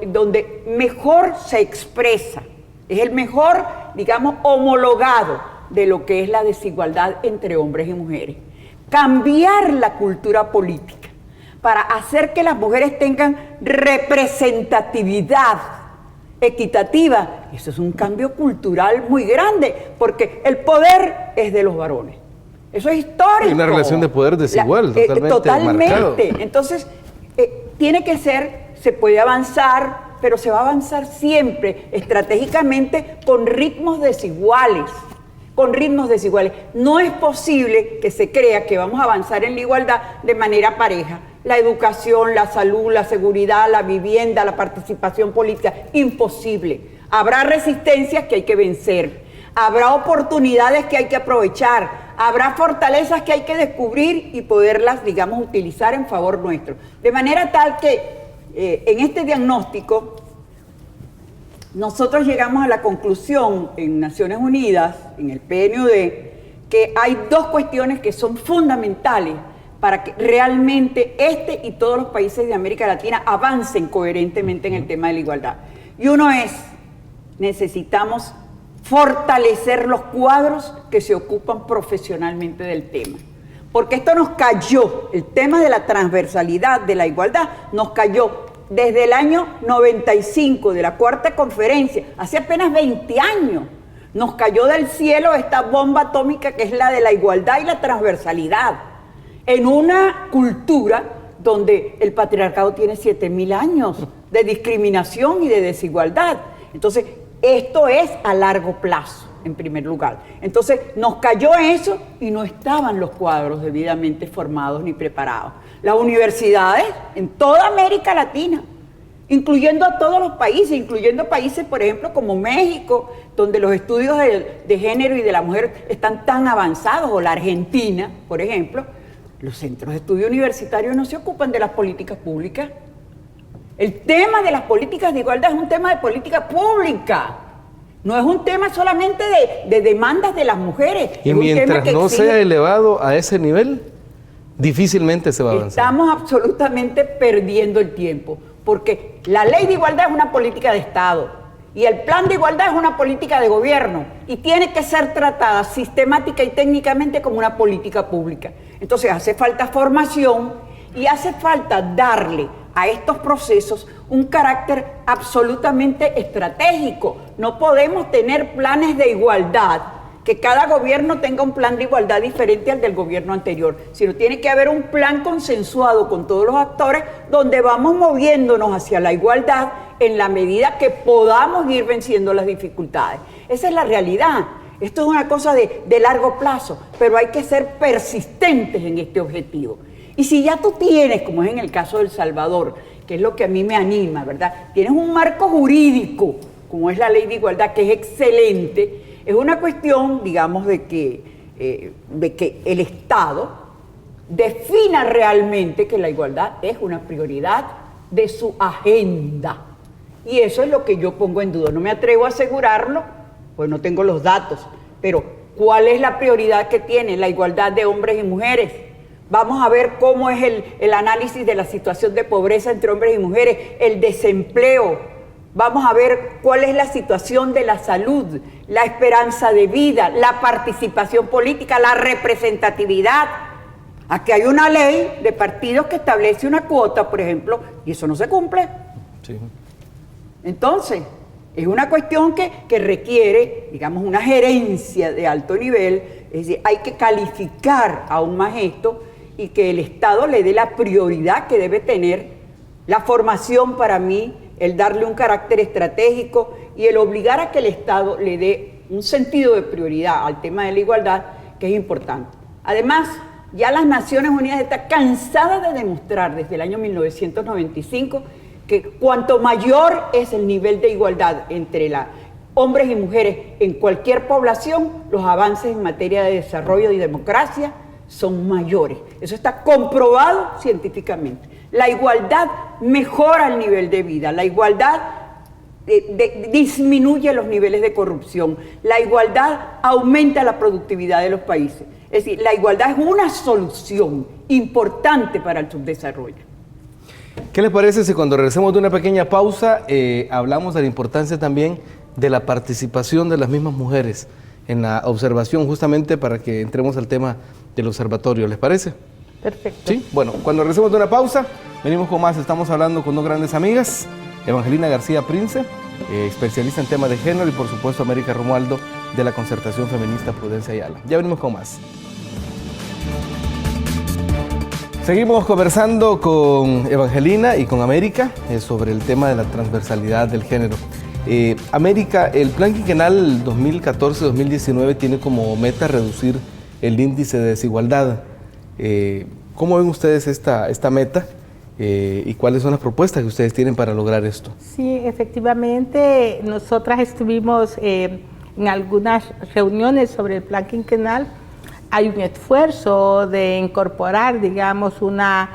Speaker 3: donde mejor se expresa, es el mejor, digamos, homologado de lo que es la desigualdad entre hombres y mujeres. Cambiar la cultura política para hacer que las mujeres tengan representatividad equitativa, eso es un cambio cultural muy grande, porque el poder es de los varones. Eso es histórico.
Speaker 1: Hay una relación de poder desigual,
Speaker 3: totalmente
Speaker 1: marcado.
Speaker 3: Entonces, tiene que ser, se puede avanzar, pero se va a avanzar siempre estratégicamente con ritmos desiguales. No es posible que se crea que vamos a avanzar en la igualdad de manera pareja. La educación, la salud, la seguridad, la vivienda, la participación política, imposible. Habrá resistencias que hay que vencer, habrá oportunidades que hay que aprovechar, habrá fortalezas que hay que descubrir y poderlas, digamos, utilizar en favor nuestro. De manera tal que en este diagnóstico nosotros llegamos a la conclusión en Naciones Unidas, en el PNUD, que hay dos cuestiones que son fundamentales para que realmente este y todos los países de América Latina avancen coherentemente en el tema de la igualdad. Y uno es, necesitamos fortalecer los cuadros que se ocupan profesionalmente del tema. Porque esto nos cayó, el tema de la transversalidad, de la igualdad, nos cayó desde el año 95 de la cuarta conferencia, hace apenas 20 años. Nos cayó del cielo esta bomba atómica que es la de la igualdad y la transversalidad, en una cultura donde el patriarcado tiene 7.000 años de discriminación y de desigualdad. Entonces, esto es a largo plazo, en primer lugar. Entonces, nos cayó eso y no estaban los cuadros debidamente formados ni preparados. Las universidades en toda América Latina, incluyendo a todos los países, incluyendo países, por ejemplo, como México, donde los estudios de género y de la mujer están tan avanzados, o la Argentina, por ejemplo, los centros de estudio universitarios no se ocupan de las políticas públicas. El tema de las políticas de igualdad es un tema de política pública. No es un tema solamente de demandas de las mujeres.
Speaker 1: Y mientras no sea elevado a ese nivel, difícilmente se va a avanzar.
Speaker 3: Estamos absolutamente perdiendo el tiempo, porque la ley de igualdad es una política de Estado y el plan de igualdad es una política de gobierno y tiene que ser tratada sistemática y técnicamente como una política pública. Entonces hace falta formación y hace falta darle a estos procesos un carácter absolutamente estratégico. No podemos tener planes de igualdad, que cada gobierno tenga un plan de igualdad diferente al del gobierno anterior, sino tiene que haber un plan consensuado con todos los actores donde vamos moviéndonos hacia la igualdad en la medida que podamos ir venciendo las dificultades. Esa es la realidad. Esto es una cosa de largo plazo, pero hay que ser persistentes en este objetivo. Y si ya tú tienes, como es en el caso de El Salvador, que es lo que a mí me anima, ¿verdad? Tienes un marco jurídico, como es la ley de igualdad, que es excelente. Es una cuestión, digamos, de que el Estado defina realmente que la igualdad es una prioridad de su agenda. Y eso es lo que yo pongo en duda. No me atrevo a asegurarlo, pues no tengo los datos, pero ¿cuál es la prioridad que tiene la igualdad de hombres y mujeres? Vamos a ver cómo es el análisis de la situación de pobreza entre hombres y mujeres, el desempleo. Vamos a ver cuál es la situación de la salud, la esperanza de vida, la participación política, la representatividad. Aquí hay una ley de partidos que establece una cuota, por ejemplo, y eso no se cumple.
Speaker 1: Sí.
Speaker 3: Entonces, es una cuestión que requiere, digamos, una gerencia de alto nivel, es decir, hay que calificar aún más esto y que el Estado le dé la prioridad que debe tener. La formación para mí el darle un carácter estratégico y el obligar a que el Estado le dé un sentido de prioridad al tema de la igualdad, que es importante. Además, ya las Naciones Unidas están cansadas de demostrar desde el año 1995 que cuanto mayor es el nivel de igualdad entre hombres y mujeres en cualquier población, los avances en materia de desarrollo y democracia son mayores. Eso está comprobado científicamente. La igualdad mejora el nivel de vida, la igualdad disminuye los niveles de corrupción, la igualdad aumenta la productividad de los países. Es decir, la igualdad es una solución importante para el subdesarrollo.
Speaker 1: ¿Qué les parece si cuando regresemos de una pequeña pausa hablamos de la importancia también de la participación de las mismas mujeres en la observación, justamente para que entremos al tema del observatorio? ¿Les parece?
Speaker 2: Perfecto.
Speaker 1: Sí, bueno, cuando regresemos de una pausa, venimos con más. Estamos hablando con dos grandes amigas, Evangelina García Prince, especialista en temas de género, y por supuesto América Romualdo, de la Concertación Feminista Prudencia Ayala. Ya venimos con más. Seguimos conversando con Evangelina y con América sobre el tema de la transversalidad del género. América, el Plan Quinquenal 2014-2019 tiene como meta reducir el índice de desigualdad. ¿Cómo ven ustedes esta meta y cuáles son las propuestas que ustedes tienen para lograr esto?
Speaker 2: Sí, efectivamente, nosotras estuvimos en algunas reuniones sobre el Plan Quinquenal. Hay un esfuerzo de incorporar, digamos, una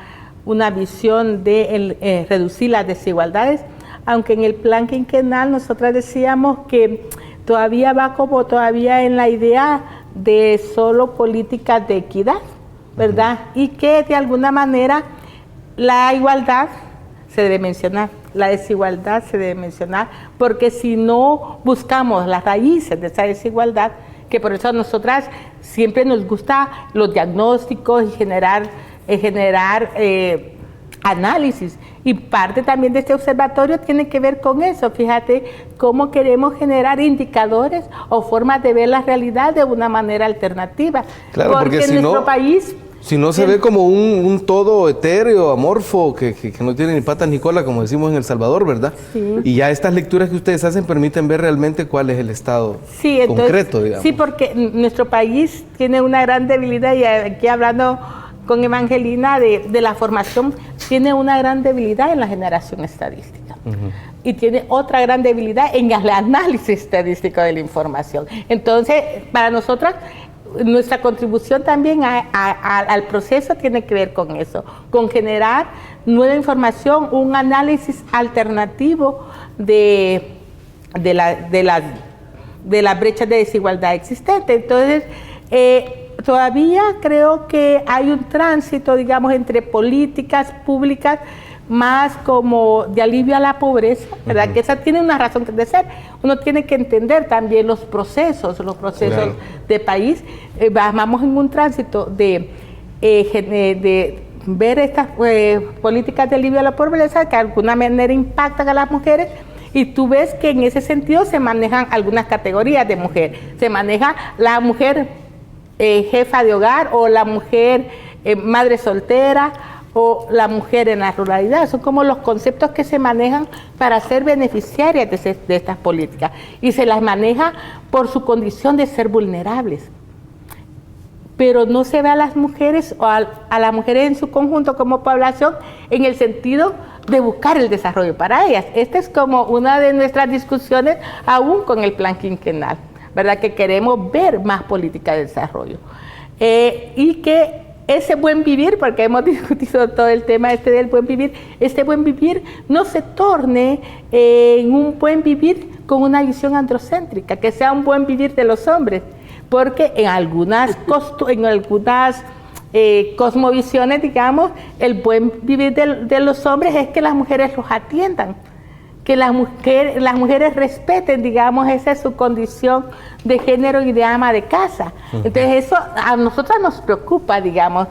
Speaker 2: visión de reducir las desigualdades, aunque en el Plan Quinquenal nosotras decíamos que todavía va todavía en la idea de solo políticas de equidad, ¿verdad? Y que de alguna manera la igualdad se debe mencionar, la desigualdad se debe mencionar, porque si no buscamos las raíces de esa desigualdad, que por eso a nosotras siempre nos gusta los diagnósticos y generar análisis, y parte también de este observatorio tiene que ver con eso. Fíjate cómo queremos generar indicadores o formas de ver la realidad de una manera alternativa.
Speaker 1: Claro, porque
Speaker 2: en nuestro país,
Speaker 1: si no se ve como un todo etéreo, amorfo, que no tiene ni patas ni cola, como decimos en El Salvador, ¿verdad? Sí. Y ya estas lecturas que ustedes hacen permiten ver realmente cuál es el estado concreto, digamos. Sí,
Speaker 2: porque nuestro país tiene una gran debilidad, y aquí hablando con Evangelina de la formación, tiene una gran debilidad en la generación estadística. Y tiene otra gran debilidad en el análisis estadístico de la información. Entonces, para nosotras, nuestra contribución también al proceso tiene que ver con eso, con generar nueva información, un análisis alternativo de las brechas de desigualdad existentes. Entonces, todavía creo que hay un tránsito, digamos, entre políticas públicas más como de alivio a la pobreza, ¿verdad? Que esa tiene una razón de ser. Uno tiene que entender también los procesos claro, de país. Vamos en un tránsito de ver estas políticas de alivio a la pobreza que de alguna manera impactan a las mujeres, y tú ves que en ese sentido se manejan algunas categorías de mujer. Se maneja la mujer jefa de hogar, o la mujer madre soltera, o la mujer en la ruralidad. Son como los conceptos que se manejan para ser beneficiarias de estas políticas, y se las maneja por su condición de ser vulnerables. Pero no se ve a las mujeres o a las mujeres en su conjunto como población en el sentido de buscar el desarrollo para ellas. Esta es como una de nuestras discusiones aún con el Plan Quinquenal, ¿verdad? Que queremos ver más política de desarrollo. Y que ese buen vivir, porque hemos discutido todo el tema del buen vivir, este buen vivir no se torne en un buen vivir con una visión androcéntrica, que sea un buen vivir de los hombres, porque en algunas cosmovisiones, digamos, el buen vivir de los hombres es que las mujeres los atiendan, que las mujeres respeten, digamos, esa es su condición de género y de ama de casa. Entonces eso a nosotras nos preocupa, digamos,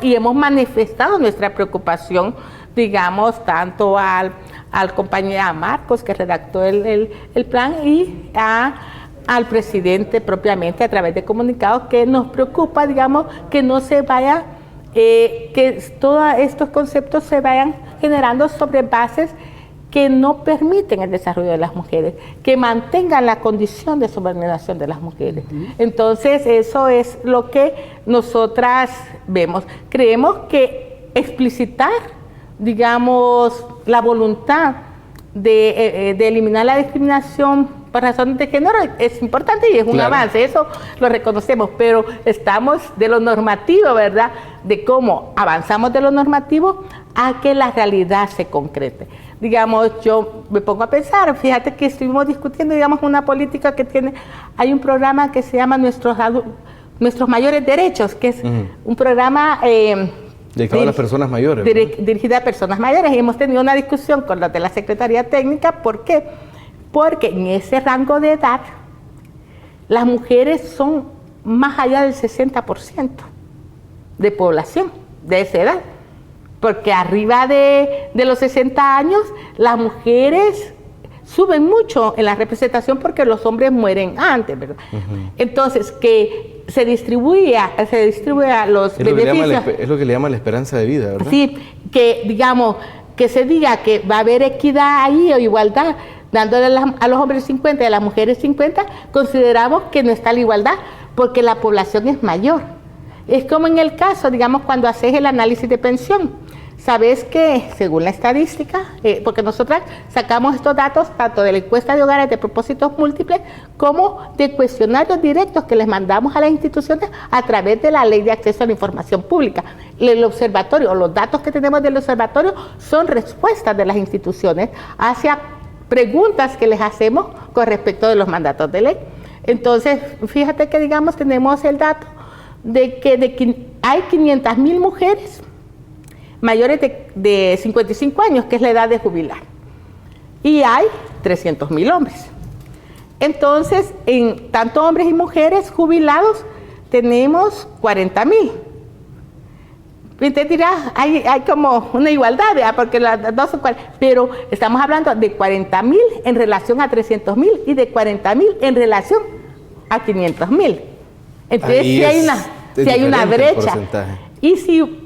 Speaker 2: y hemos manifestado nuestra preocupación, digamos, tanto al compañero Marcos, que redactó el plan, y al presidente propiamente a través de comunicados, que nos preocupa, digamos, que no se vaya, que todos estos conceptos se vayan generando sobre bases que no permiten el desarrollo de las mujeres, que mantengan la condición de subordinación de las mujeres. Entonces, eso es lo que nosotras vemos. Creemos que explicitar, digamos, la voluntad de eliminar la discriminación por razones de género es importante y es un avance, eso lo reconocemos, pero estamos de lo normativo, ¿verdad? De cómo avanzamos de lo normativo a que la realidad se concrete. Digamos, yo me pongo a pensar, fíjate que estuvimos discutiendo, digamos, una política que tiene, hay un programa que se llama Nuestros Mayores Derechos, que es un programa
Speaker 1: dedicado a las personas mayores.
Speaker 2: Dirigida a personas mayores. Y hemos tenido una discusión con los de la Secretaría Técnica. ¿Por qué? Porque en ese rango de edad, las mujeres son más allá del 60% de población de esa edad. Porque arriba de los 60 años, las mujeres suben mucho en la representación porque los hombres mueren antes, ¿verdad? Entonces, que se distribuye a los beneficios.
Speaker 1: Es lo que le llama la esperanza de vida, ¿verdad?
Speaker 2: Sí, que digamos, que se diga que va a haber equidad ahí o igualdad, dándole a los hombres 50 y a las mujeres 50, consideramos que no está la igualdad porque la población es mayor. Es como en el caso, digamos, cuando haces el análisis de pensión. Sabes que, según la estadística, porque nosotras sacamos estos datos tanto de la encuesta de hogares de propósitos múltiples como de cuestionarios directos que les mandamos a las instituciones a través de la Ley de Acceso a la Información Pública. El observatorio, o los datos que tenemos del observatorio, son respuestas de las instituciones hacia preguntas que les hacemos con respecto de los mandatos de ley. Entonces, fíjate que, digamos, tenemos el dato de que hay 500.000 mujeres mayores de 55 años, que es la edad de jubilar, y hay 300.000 hombres. Entonces, en tanto hombres y mujeres jubilados, tenemos 40.000. Y te dirás, hay como una igualdad, ¿verdad? Porque las dos son 40, pero estamos hablando de 40.000 en relación a 300.000 y de 40.000 en relación a 500.000. Entonces, sí hay una brecha.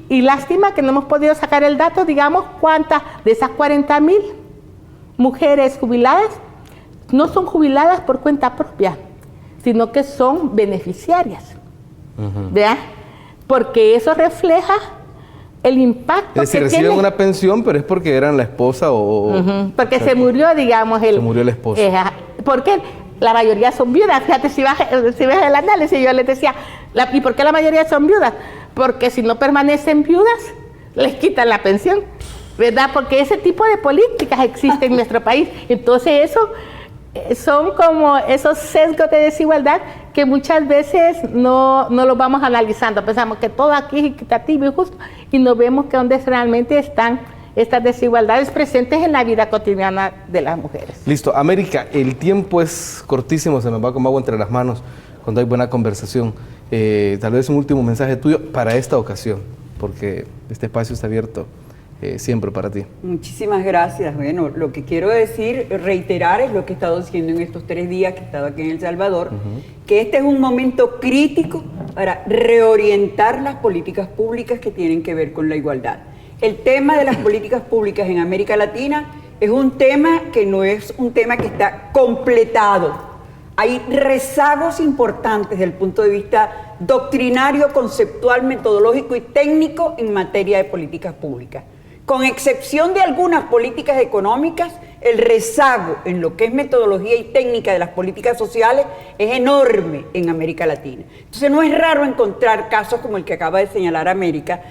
Speaker 2: Y lástima que no hemos podido sacar el dato, digamos, cuántas de esas 40.000 mujeres jubiladas no son jubiladas por cuenta propia, sino que son beneficiarias, ¿verdad? Porque eso refleja el impacto
Speaker 1: que tiene. Reciben una pensión, pero es porque eran la esposa o...
Speaker 2: porque se murió, digamos,
Speaker 1: se murió el esposo.
Speaker 2: Porque la mayoría son viudas. Fíjate, si ves el análisis, yo les decía, ¿y por qué la mayoría son viudas? Porque si no permanecen viudas, les quitan la pensión, ¿verdad? Porque ese tipo de políticas existen en nuestro país. Entonces, eso son como esos sesgos de desigualdad que muchas veces no los vamos analizando. Pensamos que todo aquí es equitativo y justo, y no vemos que donde realmente están estas desigualdades presentes en la vida cotidiana de las mujeres.
Speaker 1: Listo. América, el tiempo es cortísimo, se nos va como agua entre las manos cuando hay buena conversación. Tal vez un último mensaje tuyo para esta ocasión, porque este espacio está abierto siempre para ti.
Speaker 3: Muchísimas gracias. Bueno, lo que quiero decir, reiterar, es lo que he estado diciendo en estos 3 días que he estado aquí en El Salvador, que este es un momento crítico para reorientar las políticas públicas que tienen que ver con la igualdad. El tema de las políticas públicas en América Latina es un tema que no es un tema que está completado. Hay rezagos importantes desde el punto de vista doctrinario, conceptual, metodológico y técnico en materia de políticas públicas. Con excepción de algunas políticas económicas, el rezago en lo que es metodología y técnica de las políticas sociales es enorme en América Latina. Entonces no es raro encontrar casos como el que acaba de señalar América,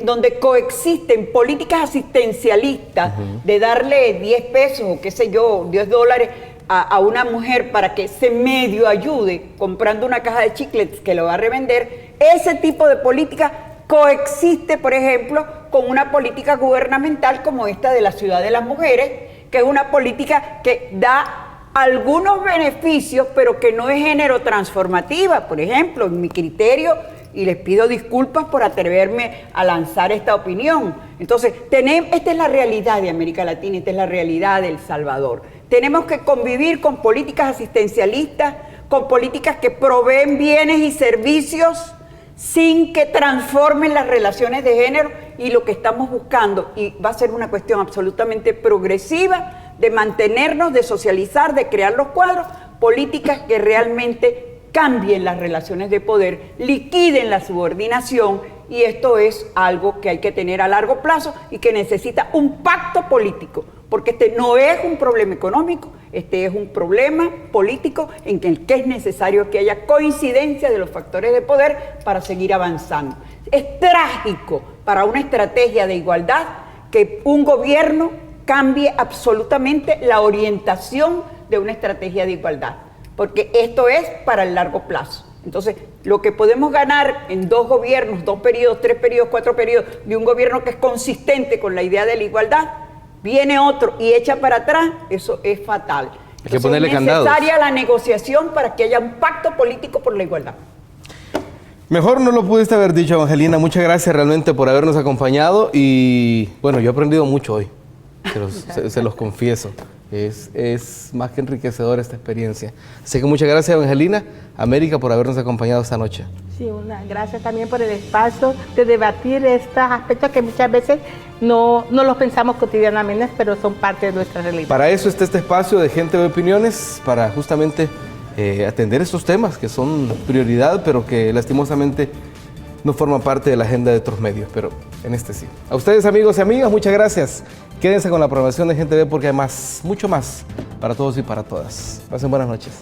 Speaker 3: donde coexisten políticas asistencialistas de darle 10 pesos o qué sé yo, $10 a una mujer para que se medio ayude comprando una caja de chiclets que lo va a revender. Ese tipo de política coexiste, por ejemplo, con una política gubernamental como esta de la Ciudad de las Mujeres, que es una política que da algunos beneficios, pero que no es género transformativa. Por ejemplo, en mi criterio, y les pido disculpas por atreverme a lanzar esta opinión. Entonces, esta es la realidad de América Latina, esta es la realidad de El Salvador. Tenemos que convivir con políticas asistencialistas, con políticas que proveen bienes y servicios sin que transformen las relaciones de género, y lo que estamos buscando, y va a ser una cuestión absolutamente progresiva, de mantenernos, de socializar, de crear los cuadros, políticas que realmente cambien las relaciones de poder, liquiden la subordinación, y esto es algo que hay que tener a largo plazo y que necesita un pacto político, porque este no es un problema económico, este es un problema político en el que es necesario que haya coincidencia de los factores de poder para seguir avanzando. Es trágico para una estrategia de igualdad que un gobierno cambie absolutamente la orientación de una estrategia de igualdad, porque esto es para el largo plazo. Entonces, lo que podemos ganar en 2 gobiernos, 2 periodos, 3 periodos, 4 periodos, de un gobierno que es consistente con la idea de la igualdad, viene otro y echa para atrás, eso es fatal.
Speaker 1: Hay que ponerle candados.
Speaker 3: Es necesaria la negociación para que haya un pacto político por la igualdad.
Speaker 1: Mejor no lo pudiste haber dicho, Evangelina. Muchas gracias realmente por habernos acompañado y bueno, yo he aprendido mucho hoy, se los confieso. Es más que enriquecedora esta experiencia. Así que muchas gracias, Evangelina, América, por habernos acompañado esta noche.
Speaker 2: Sí, gracias también por el espacio de debatir estos aspectos que muchas veces no los pensamos cotidianamente, pero son parte de nuestra realidad.
Speaker 1: Para eso está este espacio de Gente de Opiniones, para justamente atender estos temas que son prioridad, pero que lastimosamente no forman parte de la agenda de otros medios, pero en este sí. A ustedes, amigos y amigas, muchas gracias. Quédense con la programación de Gente B porque hay más, mucho más para todos y para todas. Pasen buenas noches.